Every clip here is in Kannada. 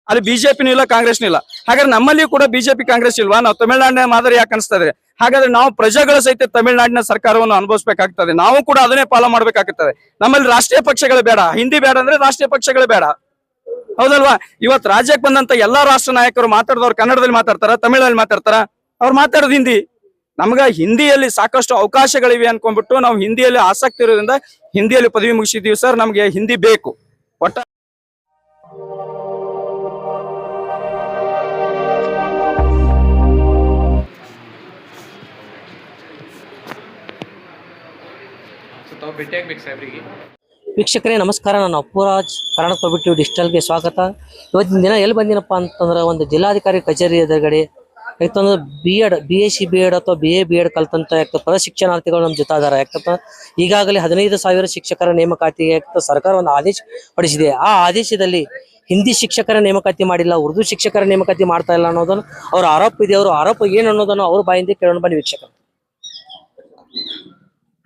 ಅಲ್ಲಿ ಬಿಜೆಪಿನೂ ಇಲ್ಲ, ಕಾಂಗ್ರೆಸ್ನೂ ಇಲ್ಲ. ಹಾಗಾದ್ರೆ ನಮ್ಮಲ್ಲಿ ಕೂಡ ಬಿಜೆಪಿ ಕಾಂಗ್ರೆಸ್ ಇಲ್ವಾ? ನಾವು ತಮಿಳುನಾಡಿನ ಮಾದರಿ ಯಾಕೆ ಅನಿಸ್ತಾ ಇದೆ? ಹಾಗಾದ್ರೆ ನಾವು ಪ್ರಜೆಗಳ ಸಹಿತ ತಮಿಳುನಾಡಿನ ಸರ್ಕಾರವನ್ನು ಅನುಭವಿಸಬೇಕಾಗ್ತದೆ. ನಾವು ಕೂಡ ಅದನ್ನೇ ಫಾಲೋ ಮಾಡ್ಬೇಕಾಗ್ತದೆ. ನಮ್ಮಲ್ಲಿ ರಾಷ್ಟ್ರೀಯ ಪಕ್ಷಗಳು ಬೇಡ, ಹಿಂದಿ ಬೇಡ ಅಂದ್ರೆ ರಾಷ್ಟ್ರೀಯ ಪಕ್ಷಗಳು ಬೇಡ, ಹೌದಲ್ವಾ? ಇವತ್ತು ರಾಜ್ಯಕ್ಕೆ ಬಂದಂತ ಎಲ್ಲಾ ರಾಷ್ಟ್ರ ನಾಯಕರು ಮಾತಾಡಿದವ್ರು ಕನ್ನಡದಲ್ಲಿ ಮಾತಾಡ್ತಾರ, ತಮಿಳಲ್ಲಿ ಮಾತಾಡ್ತಾರ? ಅವ್ರು ಮಾತಾಡೋದು ಹಿಂದಿ. ನಮ್ಗ ಹಿಂದಿಯಲ್ಲಿ ಸಾಕಷ್ಟು ಅವಕಾಶಗಳಿವೆ ಅನ್ಕೊಂಡ್ಬಿಟ್ಟು ನಾವು ಹಿಂದಿಯಲ್ಲಿ ಆಸಕ್ತಿ ಇರೋದ್ರಿಂದ ಹಿಂದಿಯಲ್ಲಿ ಪದವಿ ಮುಗಿಸಿದೀವಿ ಸರ್. ನಮ್ಗೆ ಹಿಂದಿ ಬೇಕು. ಒಟ್ಟ ವೀಕ್ಷಕರೇ ನಮಸ್ಕಾರ, ನಾನು ಅಪ್ಪುರಾಜ್, ಕರ್ನಾಟಕ ಪಬ್ಲಿಕ್ ಟಿವಿ ಡಿಜಿಟಲ್ಗೆ ಸ್ವಾಗತ. ಇವತ್ತಿನ ದಿನ ಎಲ್ಲಿ ಬಂದಿನಪ್ಪ ಅಂತಂದ್ರೆ ಒಂದು ಜಿಲ್ಲಾಧಿಕಾರಿ ಕಚೇರಿ ಎದುರುಗಡೆ ಯಾಕಂದ್ರೆ BSc B.Ed ಅಥವಾ BA B.Ed ಕಲ್ತಂತ ಪದ ಶಿಕ್ಷಣಾರ್ಥಿಗಳು ನಮ್ಮ ಜೊತೆ ಅದಾರ. ಯಾಕಂದ್ರೆ ಈಗಾಗಲೇ 15,000 ಶಿಕ್ಷಕರ ನೇಮಕಾತಿಗೆ ಸರ್ಕಾರ ಒಂದು ಆದೇಶ ಹೊರಡಿಸಿದೆ. ಆ ಆದೇಶದಲ್ಲಿ ಹಿಂದಿ ಶಿಕ್ಷಕರ ನೇಮಕಾತಿ ಮಾಡಿಲ್ಲ, ಉರ್ದು ಶಿಕ್ಷಕರ ನೇಮಕಾತಿ ಮಾಡ್ತಾ ಇಲ್ಲ ಅನ್ನೋದನ್ನು ಅವ್ರ ಆರೋಪ ಇದೆ. ಅವ್ರ ಆರೋಪ ಏನು ಅನ್ನೋದನ್ನು ಅವ್ರ ಬಾಯಿಂದ ಕೇಳೋಣ ಬನ್ನಿ ವೀಕ್ಷಕರು.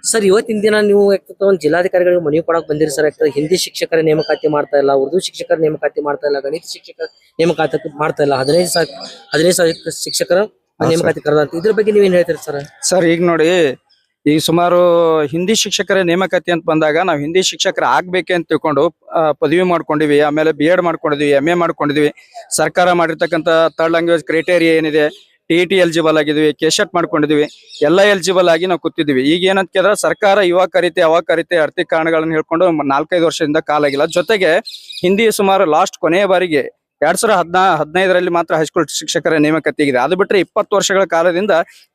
ಸರ್, ಇವತ್ತಿನ ದಿನ ನೀವು ಒಂದು ಜಿಲ್ಲಾಧಿಕಾರಿಗಳಿಗೆ ಮನವಿ ಕೊಡಕ್ ಬಂದಿರಿ ಸರ್. ಹಿಂದಿ ಶಿಕ್ಷಕರ ನೇಮಕಾತಿ ಮಾಡ್ತಾ ಇಲ್ಲ, ಉರ್ದು ಶಿಕ್ಷಕರ ನೇಮಕಾತಿ ಮಾಡ್ತಾ ಇಲ್ಲ, ಗಣಿತ ಶಿಕ್ಷಕರ ನೇಮಕಾತಿ ಮಾಡ್ತಾ ಇಲ್ಲ, 15,000 ಶಿಕ್ಷಕರ ನೇಮಕಾತಿ ಕರೆದಂತ. ಇದ್ರ ಬಗ್ಗೆ ನೀವೇನ್ ಹೇಳ್ತೀರಿ ಸರ್? ಸರ್, ಈಗ ನೋಡಿ, ಈಗ ಸುಮಾರು ಹಿಂದಿ ಶಿಕ್ಷಕರ ನೇಮಕಾತಿ ಅಂತ ಬಂದಾಗ ನಾವು ಹಿಂದಿ ಶಿಕ್ಷಕರ ಆಗ್ಬೇಕೆ ಅಂತ ತಿಳ್ಕೊಂಡು ಪದವಿ ಮಾಡ್ಕೊಂಡಿವಿ, ಆಮೇಲೆ B.Ed ಮಾಡ್ಕೊಂಡಿದ್ವಿ, MA ಮಾಡ್ಕೊಂಡಿದ್ವಿ. ಸರ್ಕಾರ ಮಾಡಿರ್ತಕ್ಕಂಥ ಥರ್ಡ್ ಲ್ಯಾಂಗ್ವೇಜ್ ಕ್ರೈಟೇರಿಯಾ ಏನಿದೆ, TET ಎಲಿಜಿಬಲ್ ಆಗಿದ್ವಿ, ಕೆಶೆಟ್ ಮಾಡ್ಕೊಂಡಿದ್ವಿ, ಎಲ್ಲ ಎಲಿಜಿಬಲ್ ಆಗಿ ನಾವು ಕೂತಿದ್ವಿ. ಈಗ ಏನಂತ ಕೇಳಿದ್ರೆ ಸರ್ಕಾರ ಇವಾಗ ಕರಿತೆ ಅವಾಗ ಕರಿತೆ ಆರ್ಥಿಕ ಕಾರಣಗಳನ್ನ ಹೇಳ್ಕೊಂಡು 4-5 ವರ್ಷದಿಂದ ಕಾಲಾಗಿಲ್ಲ. ಜೊತೆಗೆ ಹಿಂದಿ ಸುಮಾರು ಲಾಸ್ಟ್ ಕೊನೆಯ ಬಾರಿಗೆ 2015ರಲ್ಲಿ ಮಾತ್ರ ಹೈಸ್ಕೂಲ್ ಶಿಕ್ಷಕರ ನೇಮಕಾತಿ ಆಗಿದೆ. ಅದು ಬಿಟ್ರೆ 20 ವರ್ಷಗಳ ಕಾಲದಿಂದ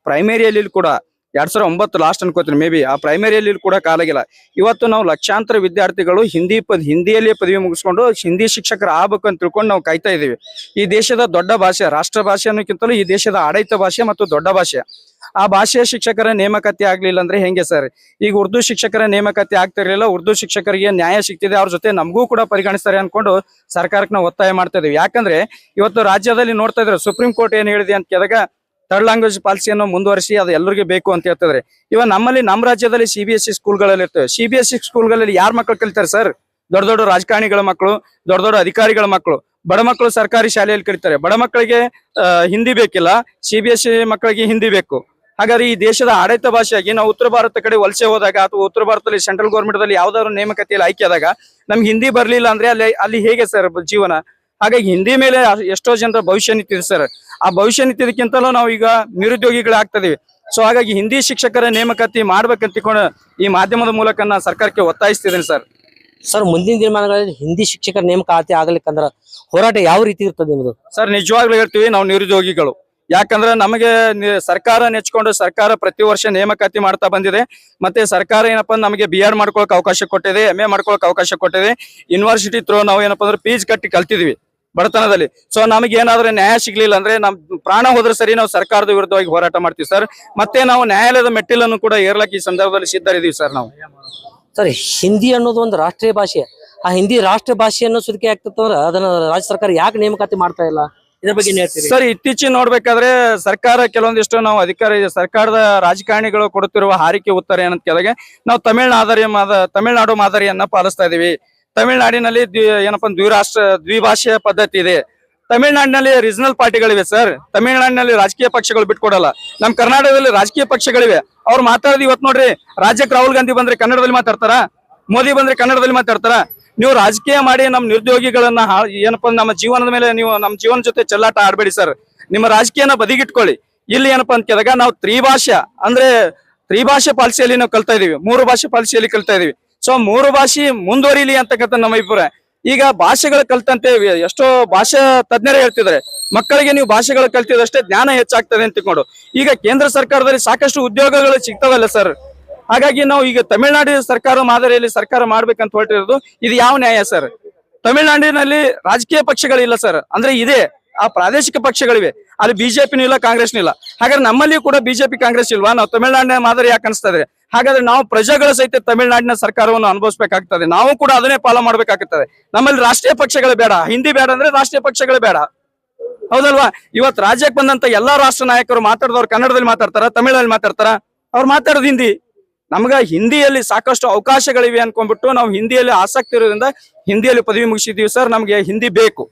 ಪ್ರೈಮರಿಯಲ್ಲಿ ಕೂಡ 2009 ಲಾಸ್ಟ್ ಅನ್ಕೋತೀನಿ ಮೇ ಬಿ, ಆ ಪ್ರೈಮರಿಯಲ್ಲಿ ಕೂಡ ಕಾಲಾಗಿಲ್ಲ. ಇವತ್ತು ನಾವು ಲಕ್ಷಾಂತರ ವಿದ್ಯಾರ್ಥಿಗಳು ಹಿಂದಿಯಲ್ಲಿ ಪದವಿ ಮುಗಿಸ್ಕೊಂಡು ಹಿಂದಿ ಶಿಕ್ಷಕರ ಆಗ್ಬೇಕು ಅಂತ ತಿಳ್ಕೊಂಡು ನಾವು ಕಾಯ್ತಾ ಇದೀವಿ. ಈ ದೇಶದ ದೊಡ್ಡ ಭಾಷೆ, ರಾಷ್ಟ್ರ ಭಾಷೆ ಅನ್ನೋಕ್ಕಿಂತಲೂ ಈ ದೇಶದ ಆಡಳಿತ ಭಾಷೆ ಮತ್ತು ದೊಡ್ಡ ಭಾಷೆ. ಆ ಭಾಷೆಯ ಶಿಕ್ಷಕರ ನೇಮಕಾತಿ ಆಗ್ಲಿಲ್ಲ ಅಂದ್ರೆ ಹೆಂಗೆ ಸರ್? ಈಗ ಉರ್ದು ಶಿಕ್ಷಕರ ನೇಮಕಾತಿ ಆಗ್ತಿರ್ಲಿಲ್ಲ, ಉರ್ದು ಶಿಕ್ಷಕರಿಗೆ ನ್ಯಾಯ ಸಿಗ್ತಿದೆ, ಅವ್ರ ಜೊತೆ ನಮಗೂ ಕೂಡ ಪರಿಗಣಿಸ್ತಾರೆ ಅನ್ಕೊಂಡು ಸರ್ಕಾರಕ್ಕೆ ನಾವು ಒತ್ತಾಯ ಮಾಡ್ತಾ ಇದೀವಿ. ಯಾಕಂದ್ರೆ ಇವತ್ತು ರಾಜ್ಯದಲ್ಲಿ ನೋಡ್ತಾ ಇದ್ರೆ ಸುಪ್ರೀಂ ಕೋರ್ಟ್ ಏನ್ ಹೇಳಿದೆ ಅಂತ ಕೇಳಿದಾಗ ಥರ್ಡ್ ಲ್ಯಾಂಗ್ವೇಜ್ ಪಾಲಿಸಿಯನ್ನು ಮುಂದುವರಿಸಿ ಅದು ಎಲ್ಲರಿಗೂ ಬೇಕು ಅಂತ ಹೇಳ್ತಿದ್ರೆ. ಇವಾಗ ನಮ್ಮ ರಾಜ್ಯದಲ್ಲಿ CBSE ಸ್ಕೂಲ್ಗಳಲ್ಲಿ ಇರ್ತವೆ. CBSE ಸ್ಕೂಲ್ಗಳಲ್ಲಿ ಯಾರ ಮಕ್ಕಳು ಕಲಿತಾರೆ ಸರ್? ದೊಡ್ಡ ದೊಡ್ಡ ರಾಜಕಾರಣಿಗಳ ಮಕ್ಕಳು, ದೊಡ್ಡ ದೊಡ್ಡ ಅಧಿಕಾರಿಗಳ ಮಕ್ಕಳು. ಬಡ ಮಕ್ಕಳು ಸರ್ಕಾರಿ ಶಾಲೆಯಲ್ಲಿ ಕಲಿತಾರೆ. ಬಡ ಮಕ್ಕಳಿಗೆ ಹಿಂದಿ ಬೇಕಿಲ್ಲ, CBSE ಮಕ್ಕಳಿಗೆ ಹಿಂದಿ ಬೇಕು. ಹಾಗಾದ್ರೆ ಈ ದೇಶದ ಆಡಳಿತ ಭಾಷೆಯಾಗಿ ನಾವು ಉತ್ತರ ಭಾರತ ಕಡೆ ವಲಸೆ ಹೋದಾಗ ಅಥವಾ ಉತ್ತರ ಭಾರತದಲ್ಲಿ ಸೆಂಟ್ರಲ್ ಗೌರ್ಮೆಂಟ್ ದಲ್ಲಿ ಯಾವ್ದಾದ್ರು ನೇಮಕಾತಿಯಲ್ಲಿ ಆಯ್ಕೆ ಆದಾಗ ನಮ್ಗೆ ಹಿಂದಿ ಬರ್ಲಿಲ್ಲ ಅಂದ್ರೆ ಅಲ್ಲಿ ಹೇಗೆ ಸರ್ ಜೀವನ? ಹಾಗಾಗಿ ಹಿಂದಿ ಮೇಲೆ ಎಷ್ಟೋ ಜನರ ಭವಿಷ್ಯ ನಿಂತಿದೆ ಸರ್. ಆ ಭವಿಷ್ಯ ನಿಂತಿದ್ದಕ್ಕಿಂತಲೂ ನಾವು ಈಗ ನಿರುದ್ಯೋಗಿಗಳಾಗ್ತದೀವಿ. ಸೊ ಹಾಗಾಗಿ ಹಿಂದಿ ಶಿಕ್ಷಕರ ನೇಮಕಾತಿ ಮಾಡ್ಬೇಕಂತ ತಿಳ್ಕೊಂಡು ಈ ಮಾಧ್ಯಮದ ಮೂಲಕ ನಾನು ಸರ್ಕಾರಕ್ಕೆ ಒತ್ತಾಯಿಸ್ತಿದ್ದೇನೆ ಸರ್. ಸರ್, ಮುಂದಿನ ದಿನಮಾನಗಳಲ್ಲಿ ಹಿಂದಿ ಶಿಕ್ಷಕರ ನೇಮಕಾತಿ ಆಗ್ಲಿಕ್ಕಂದ್ರ ಹೋರಾಟ ಯಾವ ರೀತಿ ಇರ್ತದೆ ನಿಮ್ದು? ಸರ್, ನಿಜವಾಗ್ಲೂ ಹೇಳ್ತೀವಿ, ನಾವು ನಿರುದ್ಯೋಗಿಗಳು. ಯಾಕಂದ್ರೆ ನಮಗೆ ಸರ್ಕಾರ ನೆಚ್ಕೊಂಡು ಸರ್ಕಾರ ಪ್ರತಿ ವರ್ಷ ನೇಮಕಾತಿ ಮಾಡ್ತಾ ಬಂದಿದೆ. ಮತ್ತೆ ಸರ್ಕಾರ ಏನಪ್ಪಾ ನಮಗೆ B.Ed ಮಾಡ್ಕೊಳಕ್ ಅವಕಾಶ ಕೊಟ್ಟಿದೆ, MA ಮಾಡ್ಕೊಳಕ್ ಅವಕಾಶ ಕೊಟ್ಟಿದೆ. ಯೂನಿವರ್ಸಿಟಿ ಥ್ರೂ ನಾವು ಏನಪ್ಪಾ ಅಂದ್ರೆ ಫೀಸ್ ಕಟ್ಟಿ ಕಲ್ತಿದ್ವಿ ಬಡತನದಲ್ಲಿ. ಸೊ ನಮಗೆ ಏನಾದ್ರೆ ನ್ಯಾಯ ಸಿಗ್ಲಿಲ್ಲ ಅಂದ್ರೆ ನಮ್ ಪ್ರಾಣ ಹೋದ್ರೆ ಸರಿ, ನಾವು ಸರ್ಕಾರದ ವಿರುದ್ಧವಾಗಿ ಹೋರಾಟ ಮಾಡ್ತೀವಿ ಸರ್. ಮತ್ತೆ ನಾವು ನ್ಯಾಯಾಲಯದ ಮೆಟ್ಟಿಲನ್ನು ಕೂಡ ಏರ್ಲಕ್ಕೆ ಈ ಸಂದರ್ಭದಲ್ಲಿ ಸಿದ್ಧರಿದೀವಿ ಸರ್. ನಾವು ಸರ್, ಹಿಂದಿ ಅನ್ನೋದು ಒಂದು ರಾಷ್ಟ್ರೀಯ ಭಾಷೆ. ಆ ಹಿಂದಿ ರಾಷ್ಟ್ರ ಭಾಷೆ ಅನ್ನೋ ಸುದ್ದಿ ಆಗ್ತಂದ್ರೆ ಅದನ್ನ ರಾಜ್ಯ ಸರ್ಕಾರ ಯಾಕೆ ನೇಮಕಾತಿ ಮಾಡ್ತಾ ಇಲ್ಲ? ಇದ್ರ ಬಗ್ಗೆ ಹೇಳ್ತೀರಿ ಸರ್? ಇತ್ತೀಚೆಗೆ ನೋಡ್ಬೇಕಾದ್ರೆ ಸರ್ಕಾರ ಕೆಲವೊಂದಿಷ್ಟು ನಾವು ಸರ್ಕಾರದ ರಾಜಕಾರಣಿಗಳು ಕೊಡುತ್ತಿರುವ ಹಾರಿಕೆ ಉತ್ತರ ಏನಂತ ಕೇಳಿದಾಗ ನಾವು ತಮಿಳುನಾಡು ಮಾದರಿಯನ್ನ ಪಾಲಿಸ್ತಾ ಇದೀವಿ. ತಮಿಳುನಾಡಿನಲ್ಲಿ ಏನಪ್ಪಾ ದ್ವಿಭಾಷೆಯ ಪದ್ಧತಿ ಇದೆ. ತಮಿಳುನಾಡಿನಲ್ಲಿ ರೀಜನಲ್ ಪಾರ್ಟಿಗಳಿವೆ ಸರ್. ತಮಿಳುನಾಡಿನಲ್ಲಿ ರಾಜಕೀಯ ಪಕ್ಷಗಳು ಬಿಟ್ಕೊಡಲ್ಲ. ನಮ್ ಕರ್ನಾಟಕದಲ್ಲಿ ರಾಜಕೀಯ ಪಕ್ಷಗಳಿವೆ. ಅವ್ರು ಮಾತಾಡೋದು ಇವತ್ತು ನೋಡ್ರಿ, ರಾಜ್ಯಕ್ಕೆ ರಾಹುಲ್ ಗಾಂಧಿ ಬಂದ್ರೆ ಕನ್ನಡದಲ್ಲಿ ಮಾತಾಡ್ತಾರ, ಮೋದಿ ಬಂದ್ರೆ ಕನ್ನಡದಲ್ಲಿ ಮಾತಾಡ್ತಾರ. ನೀವು ರಾಜಕೀಯ ಮಾಡಿ ನಮ್ಮ ನಿರುದ್ಯೋಗಿಗಳನ್ನ ಏನಪ್ಪಾ ನಮ್ಮ ಜೀವನದ ಮೇಲೆ ನೀವು ನಮ್ಮ ಜೀವನ ಜೊತೆ ಚೆಲ್ಲಾಟ ಆಡ್ಬೇಡಿ ಸರ್. ನಿಮ್ಮ ರಾಜಕೀಯನ ಬದಿಗಿಟ್ಕೊಳ್ಳಿ. ಇಲ್ಲಿ ಏನಪ್ಪಾ ಅಂತ ಕೇಳಿದಾಗ ನಾವು ತ್ರಿಭಾಷೆ ಪಾಲಿಸಿಯಲ್ಲಿ ನಾವು ಕಲ್ತಾ ಇದೀವಿ, 3 ಭಾಷೆ ಪಾಲಿಸಿಯಲ್ಲಿ ಕಲ್ತಾ ಇದೀವಿ. ಸೊ 3 ಭಾಷೆ ಮುಂದುವರಿಲಿ ಅಂತಕ್ಕಂಥ ನಮ್ಮ ಅಭಿಪ್ರಾಯ. ಈಗ ಭಾಷೆಗಳು ಕಲ್ತಂತೆ ಎಷ್ಟೋ ಭಾಷಾ ತಜ್ಞರೇ ಹೇಳ್ತಿದ್ದಾರೆ, ಮಕ್ಕಳಿಗೆ ನೀವು ಭಾಷೆಗಳು ಕಲ್ತಿದಷ್ಟೇ ಜ್ಞಾನ ಹೆಚ್ಚಾಗ್ತದೆ ಅಂತ ತಿಳ್ಕೊಂಡು. ಈಗ ಕೇಂದ್ರ ಸರ್ಕಾರದಲ್ಲಿ ಸಾಕಷ್ಟು ಉದ್ಯೋಗಗಳು ಸಿಗ್ತಾವಲ್ಲ ಸರ್. ಹಾಗಾಗಿ ನಾವು ಈಗ ತಮಿಳುನಾಡಿನ ಸರ್ಕಾರ ಮಾದರಿಯಲ್ಲಿ ಸರ್ಕಾರ ಮಾಡ್ಬೇಕಂತ ಹೊರಟಿರೋದು ಇದು ಯಾವ ನ್ಯಾಯ ಸರ್? ತಮಿಳುನಾಡಿನಲ್ಲಿ ರಾಜಕೀಯ ಪಕ್ಷಗಳಿಲ್ಲ ಸರ್, ಅಂದ್ರೆ ಇದೆ, ಆ ಪ್ರಾದೇಶಿಕ ಪಕ್ಷಗಳಿವೆ. ಅಲ್ಲಿ ಬಿಜೆಪಿನೂ ಇಲ್ಲ, ಕಾಂಗ್ರೆಸ್ನೂ ಇಲ್ಲ. ಹಾಗಾದ್ರೆ ನಮ್ಮಲ್ಲಿ ಕೂಡ ಬಿಜೆಪಿ ಕಾಂಗ್ರೆಸ್ ಇಲ್ವಾ? ನಾವು ತಮಿಳುನಾಡಿನ ಮಾದರಿ ಯಾಕೆ ಅನಿಸ್ತಾ ಇದೆ? ಹಾಗಾದ್ರೆ ನಾವು ಪ್ರಜೆಗಳ ಸಹಿತ ತಮಿಳುನಾಡಿನ ಸರ್ಕಾರವನ್ನು ಅನುಭವಿಸಬೇಕಾಗ್ತದೆ. ನಾವು ಕೂಡ ಅದನ್ನೇ ಫಾಲೋ ಮಾಡ್ಬೇಕಾಗ್ತದೆ. ನಮ್ಮಲ್ಲಿ ರಾಷ್ಟ್ರೀಯ ಪಕ್ಷಗಳು ಬೇಡ, ಹಿಂದಿ ಬೇಡ ಅಂದ್ರೆ ರಾಷ್ಟ್ರೀಯ ಪಕ್ಷಗಳು ಬೇಡ, ಹೌದಲ್ವಾ? ಇವತ್ತು ರಾಜ್ಯಕ್ಕೆ ಬಂದಂತ ಎಲ್ಲಾ ರಾಷ್ಟ್ರ ನಾಯಕರು ಮಾತಾಡಿದವ್ರು ಕನ್ನಡದಲ್ಲಿ ಮಾತಾಡ್ತಾರ, ತಮಿಳಲ್ಲಿ ಮಾತಾಡ್ತಾರ? ಅವ್ರು ಮಾತಾಡೋದು ಹಿಂದಿ. ನಮ್ಗ ಹಿಂದಿಯಲ್ಲಿ ಸಾಕಷ್ಟು ಅವಕಾಶಗಳಿವೆ ಅನ್ಕೊಂಡ್ಬಿಟ್ಟು ನಾವು ಹಿಂದಿಯಲ್ಲಿ ಆಸಕ್ತಿ ಇರೋದ್ರಿಂದ ಹಿಂದಿಯಲ್ಲಿ ಪದವಿ ಮುಗಿಸಿದೀವಿ ಸರ್. ನಮ್ಗೆ ಹಿಂದಿ ಬೇಕು.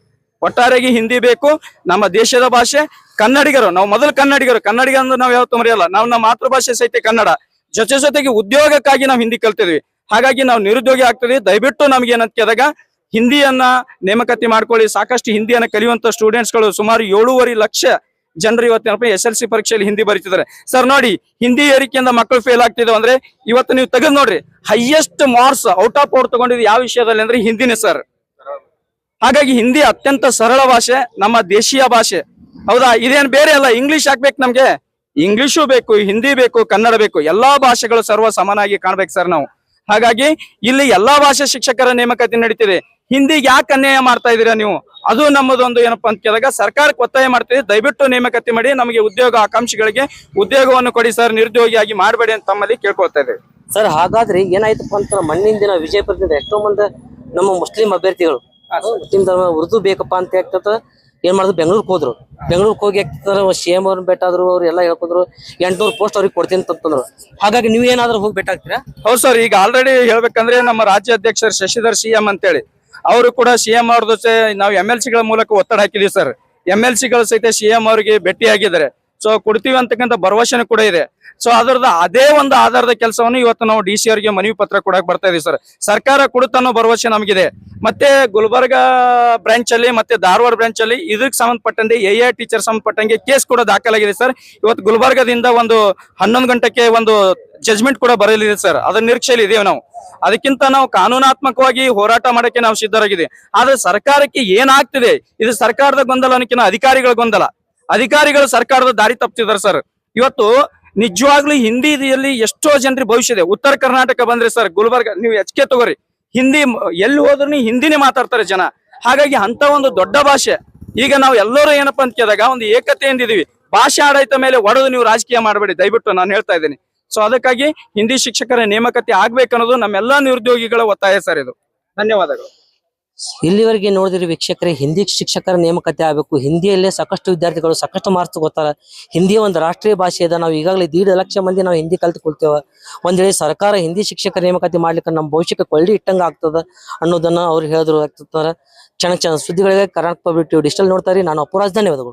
ಒಟ್ಟಾರೆಯಾಗಿ ಹಿಂದಿ ಬೇಕು. ನಮ್ಮ ದೇಶದ ಭಾಷೆ ಕನ್ನಡಿಗರು, ನಾವು ಮೊದಲು ಕನ್ನಡಿಗ ಅಂದ್ರೆ ನಾವು ಯಾವತ್ತೂ ಮರೆಯಲ್ಲ. ನಾವು ನಮ್ಮ ಮಾತೃಭಾಷೆ ಸಹಿತ ಕನ್ನಡ, ಜೊತೆಗೆ ಉದ್ಯೋಗಕ್ಕಾಗಿ ನಾವು ಹಿಂದಿ ಕಲ್ತಿದ್ವಿ. ಹಾಗಾಗಿ ನಾವು ನಿರುದ್ಯೋಗಿ ಆಗ್ತದೆ. ದಯವಿಟ್ಟು ನಮ್ಗೆ ಏನಂತ ಕೇಳಿದಾಗ ಹಿಂದಿಯನ್ನ ನೇಮಕಾತಿ ಮಾಡ್ಕೊಳ್ಳಿ. ಸಾಕಷ್ಟು ಹಿಂದಿಯನ್ನ ಕಲಿಯುವಂತ ಸ್ಟೂಡೆಂಟ್ಸ್ಗಳು ಸುಮಾರು 7.5 ಲಕ್ಷ ಜನರು ಇವತ್ತೇನಪ್ಪ SLC ಪರೀಕ್ಷೆಯಲ್ಲಿ ಹಿಂದಿ ಬರೀತಿದ್ದಾರೆ ಸರ್. ನೋಡಿ, ಹಿಂದಿ ಏರಿಕೆಯಿಂದ ಮಕ್ಕಳು ಫೇಲ್ ಆಗ್ತಿದ್ರು ಅಂದ್ರೆ ಇವತ್ತು ನೀವು ತೆಗೆದು ನೋಡ್ರಿ, highest marks out of out ತಗೊಂಡಿದ್ದು ಯಾವ ವಿಷಯದಲ್ಲಿ ಅಂದ್ರೆ ಹಿಂದಿನೇ ಸರ್. ಹಾಗಾಗಿ ಹಿಂದಿ ಅತ್ಯಂತ ಸರಳ ಭಾಷೆ, ನಮ್ಮ ದೇಶೀಯ ಭಾಷೆ. ಹೌದಾ? ಇದೇನ್ ಬೇರೆ ಅಲ್ಲ. ಇಂಗ್ಲಿಷ್ ಹಾಕ್ಬೇಕು ನಮ್ಗೆ, ಇಂಗ್ಲಿಷು ಬೇಕು, ಹಿಂದಿ ಬೇಕು, ಕನ್ನಡ ಬೇಕು, ಎಲ್ಲಾ ಭಾಷೆಗಳು ಸರ್ವ ಸಮಾನಾಗಿ ಕಾಣ್ಬೇಕು ಸರ್ ನಾವು. ಹಾಗಾಗಿ ಇಲ್ಲಿ ಎಲ್ಲಾ ಭಾಷೆ ಶಿಕ್ಷಕರ ನೇಮಕಾತಿ ನಡೀತಿದೆ. ಹಿಂದಿಗೆ ಯಾಕೆ ಅನ್ಯಾಯ ಮಾಡ್ತಾ ಇದೀರಾ ನೀವು? ಅದು ನಮ್ಮದೊಂದು ಏನಪ್ಪಾ ಅಂತ ಕೇಳಿದಾಗ ಸರ್ಕಾರಕ್ಕೆ ಒತ್ತಾಯ ಮಾಡ್ತೀವಿ, ದಯವಿಟ್ಟು ನೇಮಕಾತಿ ಮಾಡಿ, ನಮಗೆ ಉದ್ಯೋಗ ಆಕಾಂಕ್ಷಿಗಳಿಗೆ ಉದ್ಯೋಗವನ್ನು ಕೊಡಿ ಸರ್, ನಿರುದ್ಯೋಗಿಯಾಗಿ ಮಾಡಬೇಡಿ ಅಂತ ತಮ್ಮಲ್ಲಿ ಕೇಳ್ಕೊಳ್ತಾ ಇದ್ದೇವೆ ಸರ್. ಹಾಗಾದ್ರೆ ಏನಾಯ್ತಪ್ಪ ಅಂತ ಮಣ್ಣಿನ ದಿನ ವಿಜಯಪುರದಿಂದ ಎಷ್ಟೋ ಮಂದಿ ನಮ್ಮ ಮುಸ್ಲಿಂ ಅಭ್ಯರ್ಥಿಗಳು ಮುಸ್ಲಿಂ ಧರ್ಮ ಉರ್ದು ಬೇಕಪ್ಪ ಅಂತ ಆಗ್ತದ ಏನ್ ಮಾಡಿದ್ರು, ಬೆಂಗಳೂರಿಗೆ ಹೋದ್ರು. ಬೆಂಗಳೂರಿಗೆ ಹೋಗಿ CM ಅವ್ರನ್ನ ಭೇಟಾದ್ರು, ಅವ್ರು ಎಲ್ಲ ಹೇಳ್ಕೊಂಡ್ರು 800 ಪೋಸ್ಟ್ ಅವ್ರಿಗೆ ಕೊಡ್ತೀನಿ ಅಂತಂದ್ರು. ಹಾಗಾಗಿ ನೀವು ಏನಾದ್ರು ಹೋಗಿ ಭೇಟಾಗ್ತೀರಾ? ಹೌದು ಸರ್. ಈಗ ಆಲ್ರೆಡಿ ಹೇಳ್ಬೇಕಂದ್ರೆ ನಮ್ಮ ರಾಜ್ಯ ಅಧ್ಯಕ್ಷರು ಶಶಿಧರ್ CM ಅಂತೇಳಿ ಅವರು ಕೂಡ CM ಅವ್ರ ಜೊತೆ ನಾವು MLC ಗಳ ಮೂಲಕ ಒತ್ತಡ ಹಾಕಿದೀವಿ ಸರ್. MLC ಗಳು ಸಹಿತ CM ಅವರಿಗೆ ಭೇಟಿಯಾಗಿದ್ದಾರೆ. ಸೊ ಕೊಡ್ತೀವಿ ಅಂತಕ್ಕಂಥ ಭರವಸೆನೂ ಕೂಡ ಇದೆ. ಸೊ ಅದರದ ಅದೇ ಒಂದು ಆಧಾರದ ಕೆಲಸವನ್ನು ಇವತ್ತು ನಾವು DC ಅವರಿಗೆ ಮನವಿ ಪತ್ರ ಕೊಡಕ್ ಬರ್ತಾ ಇದೀವಿ ಸರ್. ಸರ್ಕಾರ ಕೊಡುತ್ತನ್ನೋ ಭರವಸೆ ನಮಗಿದೆ. ಮತ್ತೆ ಗುಲ್ಬರ್ಗ ಬ್ರಾಂಚ್ ಅಲ್ಲಿ ಮತ್ತೆ ಧಾರವಾಡ ಬ್ರಾಂಚ್ ಅಲ್ಲಿ ಇದಕ್ಕೆ ಸಂಬಂಧಪಟ್ಟಂತೆ AI ಟೀಚರ್ ಸಂಬಂಧಪಟ್ಟಂಗೆ ಕೇಸ್ ಕೂಡ ದಾಖಲಾಗಿದೆ ಸರ್. ಇವತ್ತು ಗುಲ್ಬರ್ಗದಿಂದ ಒಂದು 11 ಗಂಟೆಗೆ ಒಂದು ಜಜ್ಮೆಂಟ್ ಕೂಡ ಬರಲಿದೆ ಸರ್. ಅದರ ನಿರೀಕ್ಷೆಯಲ್ಲಿ ಇದೇವೆ ನಾವು. ಅದಕ್ಕಿಂತ ನಾವು ಕಾನೂನಾತ್ಮಕವಾಗಿ ಹೋರಾಟ ಮಾಡಕ್ಕೆ ನಾವು ಸಿದ್ಧರಾಗಿದ್ದೀವಿ. ಆದ್ರೆ ಸರ್ಕಾರಕ್ಕೆ ಏನಾಗ್ತಿದೆ, ಇದು ಸರ್ಕಾರದ ಗೊಂದಲ ಅನ್ನೋಕ್ಕಿಂತ ಅಧಿಕಾರಿಗಳ ಗೊಂದಲ. ಅಧಿಕಾರಿಗಳು ಸರ್ಕಾರದ ದಾರಿ ತಪ್ಪಿಸಿದ್ದಾರೆ ಸರ್. ಇವತ್ತು ನಿಜವಾಗ್ಲೂ ಹಿಂದಿಯಲ್ಲಿ ಎಷ್ಟೋ ಜನರಿಗೆ ಭವಿಷ್ಯ ಇದೆ. ಉತ್ತರ ಕರ್ನಾಟಕ ಬಂದ್ರೆ ಸರ್, ಗುಲ್ಬರ್ಗ ನೀವು HK ತಗೋರಿ, ಹಿಂದಿ ಎಲ್ಲಿ ಹೋದ್ರು ಹಿಂದಿನೇ ಮಾತಾಡ್ತಾರೆ ಜನ. ಹಾಗಾಗಿ ಅಂತ ಒಂದು ದೊಡ್ಡ ಭಾಷೆ. ಈಗ ನಾವು ಎಲ್ಲರೂ ಏನಪ್ಪಾ ಅಂತ ಕೇಳಿದಾಗ ಒಂದು ಏಕತೆಯಿಂದಿದೀವಿ. ಭಾಷೆ ಆಡಳಿತ ಮೇಲೆ ಒಡೆದು ನೀವು ರಾಜಕೀಯ ಮಾಡಬೇಡಿ, ದಯವಿಟ್ಟು ನಾನು ಹೇಳ್ತಾ ಇದ್ದೀನಿ. ಸೊ ಅದಕ್ಕಾಗಿ ಹಿಂದಿ ಶಿಕ್ಷಕರ ನೇಮಕಾತಿ ಆಗ್ಬೇಕನ್ನೋದು ನಮ್ಮೆಲ್ಲಾ ನಿರುದ್ಯೋಗಿಗಳ ಒತ್ತಾಯ ಸರ್. ಇದು ಧನ್ಯವಾದಗಳು. ಇಲ್ಲಿವರೆಗೆ ನೋಡಿದ್ರಿ ವೀಕ್ಷಕರೇ, ಹಿಂದಿ ಶಿಕ್ಷಕರ ನೇಮಕಾತಿ ಆಗಬೇಕು. ಹಿಂದಿಯಲ್ಲೇ ಸಾಕಷ್ಟು ವಿದ್ಯಾರ್ಥಿಗಳು ಸಾಕಷ್ಟು ಮಾರ್ಕ್ಸ್ ತಗೋತಾರೆ. ಹಿಂದಿ ಒಂದು ರಾಷ್ಟ್ರೀಯ ಭಾಷೆ ಇದೆ. ನಾವು ಈಗಾಗಲೇ 1.5 ಲಕ್ಷ ಮಂದಿ ನಾವು ಹಿಂದಿ ಕಲ್ತುಕೊಳ್ತೇವೆ. ಒಂದ್ ವೇಳೆ ಸರ್ಕಾರ ಹಿಂದಿ ಶಿಕ್ಷಕರ ನೇಮಕಾತಿ ಮಾಡ್ಲಿಕ್ಕೆ ನಮ್ಮ ಭವಿಷ್ಯಕ್ಕೆ ಕೊಳ್ಳಿ ಇಟ್ಟಂಗ ಆಗ್ತದ ಅನ್ನೋದನ್ನ ಅವ್ರು ಹೇಳಿದ್ರು. ಕ್ಷಣ ಸುದ್ದಿಗಳಿಗೆ ಕರ್ನಾಟಕ ಪಬ್ಲಿಕ್ ಟಿವಿ ಡಿಜಿಟಲ್ ನೋಡ್ತಾರೆ. ನಾನು ಅಪುರಾಜ್, ಧನ್ಯವಾದಗಳು.